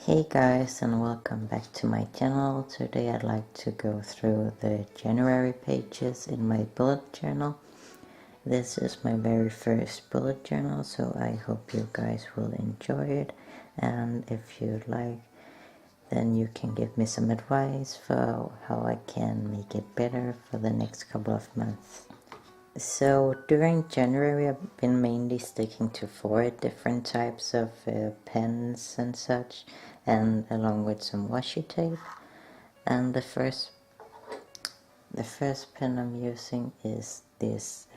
Hey guys, and welcome back to my channel. Today I'd like to go through the January pages in my bullet journal. This is my very first bullet journal, so I hope you guys will enjoy it, and if you'd like, then you can give me some advice for how I can make it better for the next couple of months. So during January I've been mainly sticking to 4 different types of pens and such, and along with some washi tape. And the first pen I'm using is this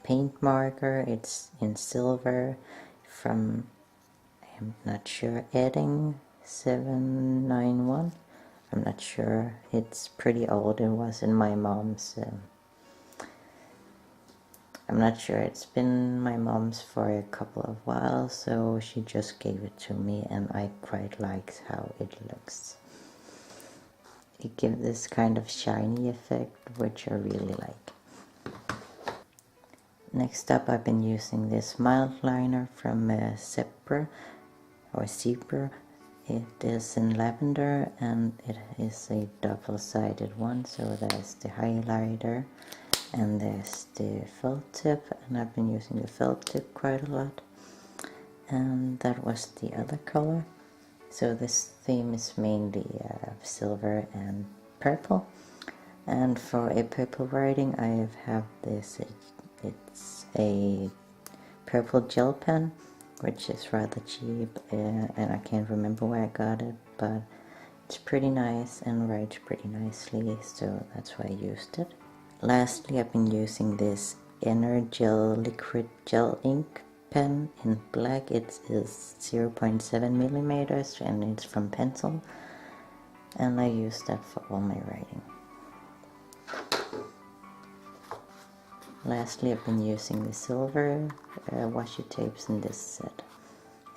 paint marker. It's in silver from, I'm not sure, Edding 791. I'm not sure, it's pretty old. It was in my mom's I'm not sure, it's been my mom's for a couple of whiles, so she just gave it to me and I quite like how it looks. It gives this kind of shiny effect, which I really like. Next up, I've been using this mild liner from Zebra. It is in lavender and it is a double-sided one, so there's the highlighter and there's the felt tip, and I've been using the felt tip quite a lot. And that was the other color. So this theme is mainly silver and purple. And for a purple writing, I have this. It's a purple gel pen, which is rather cheap, and I can't remember where I got it, but it's pretty nice and writes pretty nicely, so that's why I used it. Lastly, I've been using this Energel liquid gel ink pen in black. It is 0.7 millimeters and it's from pencil, and I use that for all my writing. Lastly, I've been using the silver washi tapes in this set.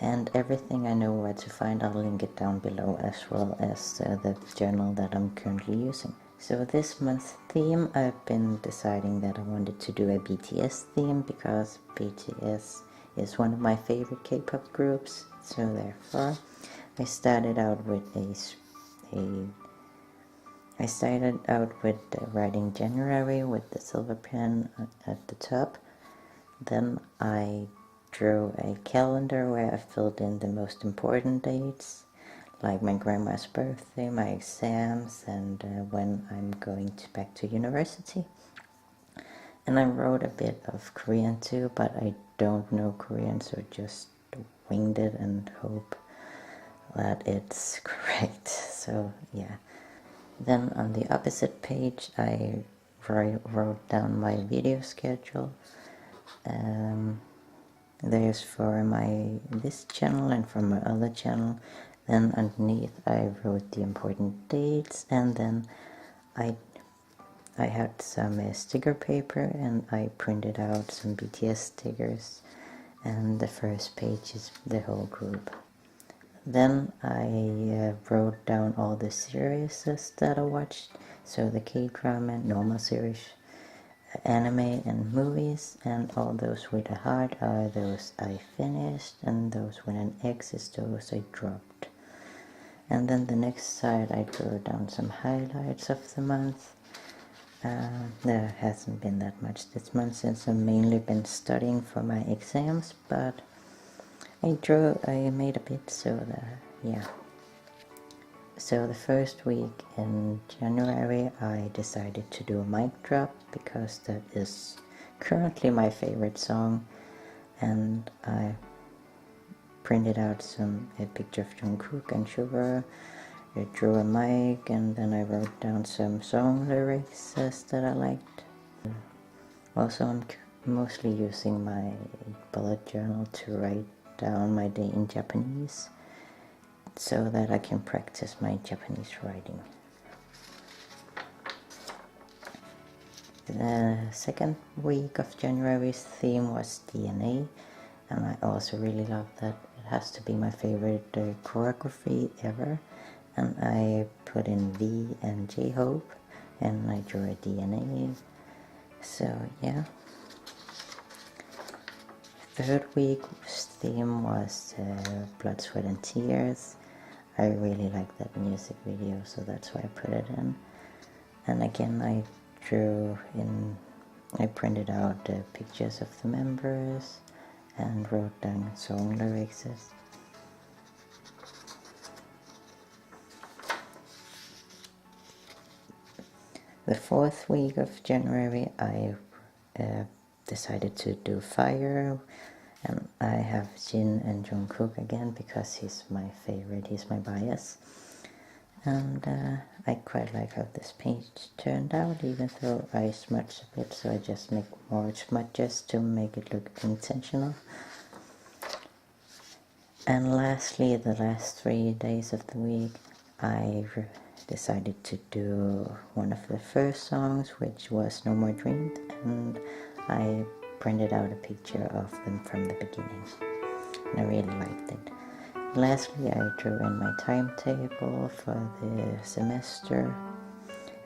And everything I know where to find, I'll link it down below, as well as the journal that I'm currently using. So this month's theme, I've been deciding that I wanted to do a BTS theme, because BTS is one of my favorite K-pop groups. So therefore, I started out with writing January with the silver pen at the top. Then I drew a calendar where I filled in the most important dates, like my grandma's birthday, my exams, and when I'm going back to university. And I wrote a bit of Korean too, but I don't know Korean, so just winged it and hope that it's correct. So yeah. Then on the opposite page, I wrote down my video schedule. There's for this channel and for my other channel. Then underneath I wrote the important dates, and then I had some sticker paper and I printed out some BTS stickers, and the first page is the whole group. Then I wrote down all the series that I watched, so the K-drama, normal series, anime and movies, and all those with a heart are those I finished, and those with an X is those I dropped. And then the next side I drew down some highlights of the month. There hasn't been that much this month since I've mainly been studying for my exams, but I made a bit, so yeah. So the first week in January I decided to do a mic drop, because that is currently my favorite song, and I printed out a picture of Jungkook and Sugar. I drew a mic, and then I wrote down some song lyrics that I liked. Also, I'm mostly using my bullet journal to write down my day in Japanese, so that I can practice my Japanese writing. The second week of January's theme was DNA, and I also really love that. It has to be my favorite choreography ever, and I put in V and J-Hope, and I drew a DNA. So yeah. Third week's theme was Blood, Sweat and Tears. I really like that music video, so that's why I put it in. And again, I printed out the pictures of the members and wrote down song lyrics. The 4th week of January, I decided to do Fire, and I have Jin and Jungkook again because he's my favorite, he's my bias. And I quite like how this page turned out, even though I smudged a bit, so I just make more smudges to make it look intentional. And lastly, the last 3 days of the week, I decided to do one of the first songs, which was No More Dreams, and I printed out a picture of them from the beginning, and I really liked it. Lastly, I drew in my timetable for the semester,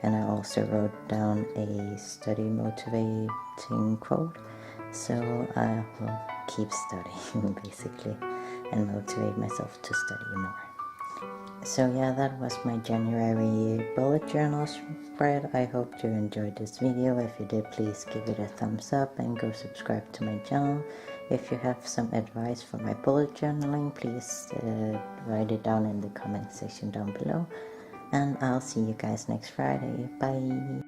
and I also wrote down a study motivating quote, so I will keep studying basically and motivate myself to study more. So yeah, that was my January bullet journal spread. I hope you enjoyed this video. If you did, please give it a thumbs up and go subscribe to my channel. If you have some advice for my bullet journaling, please write it down in the comment section down below. And I'll see you guys next Friday. Bye!